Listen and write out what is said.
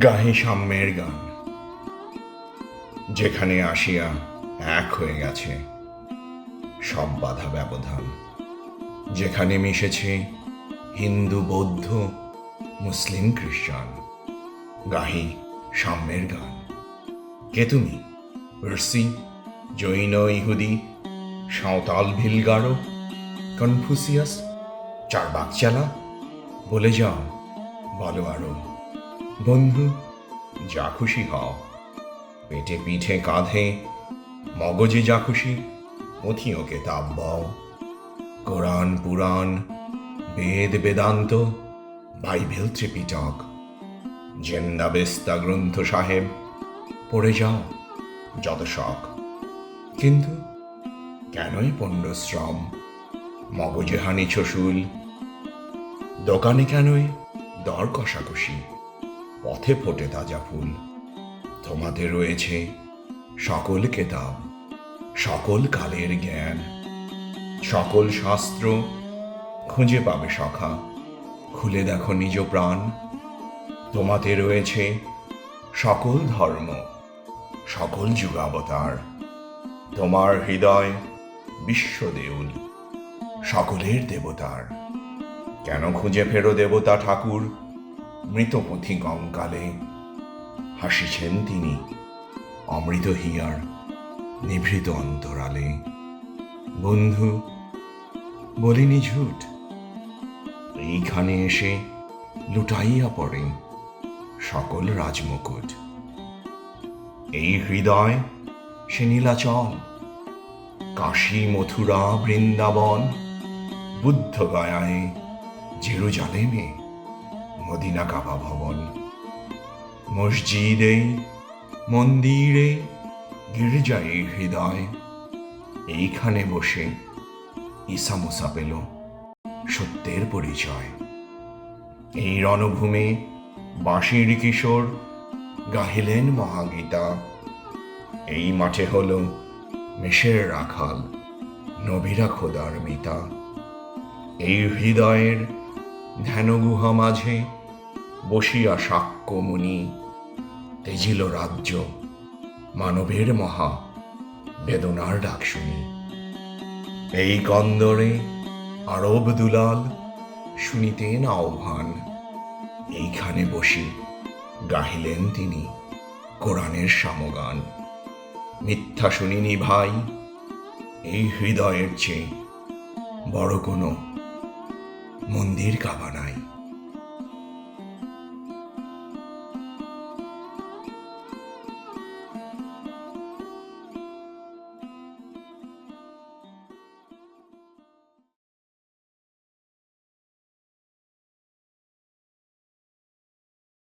গাহে সাম্যের গান, যেখানে আসিয়া এক হয়ে গেছে সব বাধা ব্যবধান, যেখানে মিশেছে হিন্দু, বৌদ্ধ, মুসলিম, খ্রিস্টান। গাহি সাম্যের গান। কে তুমি? পার্সি, জৈন, ইহুদি, সাঁওতাল, ভিলগারো, কনফুসিয়াস, চারবাকচালা? বলে যাও, বলো আরো। বন্ধু, যা খুশি হও। পেটে, পিঠে, কাঁধে, মগজে যা খুশি পুঁথিও কেতাব বও। কোরআন, পুরাণ, বেদ, বেদান্ত, বাইবেল, ত্রিপিটক, জেন্দা বেস্তা গ্রন্থ সাহেব পড়ে যাও যত শখ। কিন্তু কেনই পণ্ডশ্রম, মগজে হানি ছসুল? দোকানে কেনই দর কষাকষি, পথে ফোটে তাজা ফুল? তোমাদের রয়েছে সকল কেতাব, সকল কালের জ্ঞান, সকল শাস্ত্র খুঁজে পাবে সখা। খুলে দেখো নিজ প্রাণ। তোমাদের রয়েছে সকল ধর্ম, সকল যুগাবতার। তোমার হৃদয় বিশ্বদেউল, সকলের দেবতার। কেন খুঁজে ফেরো দেবতা ঠাকুর মৃতপথি কঙ্কালে? হাসিছেন তিনি অমৃত হিয়ার নিভৃত অন্তরালে। বন্ধু, বলিনি ঝুট, এইখানে এসে লুটাইয়া পড়ে সকল রাজমুকুট। এই হৃদয় সে নীলাচল, কাশী, মথুরা, বৃন্দাবন, বুদ্ধ গয়ায়, জেরুজালেমে, মদিনা কাবা ভবন। মসজিদে, মন্দিরে, গির্জায় এই হৃদয়। এইখানে বসে ঈসা মুসা পেল সত্যের পরিচয়। এই রণভূমে বাঁশির কিশোর গাহিলেন মহাগীতা। এই মাঠে হল মেষের রাখাল, নবীরা খোদার মিতা। এই হৃদয়ের ধ্যানগুহা মাঝে বসিয়া শাক্যমুনি তেজিল রাজ্য মানবের মহা বেদনার ডাক শুনি। এই কন্দরে আরব দুলাল শুনিতেন আহ্বান। এইখানে বসি গাহিলেন তিনি কোরআনের সামগান। মিথ্যা শুনিনি ভাই, এই হৃদয়ের চেয়ে বড় কোনো মন্দির কাবা নাই।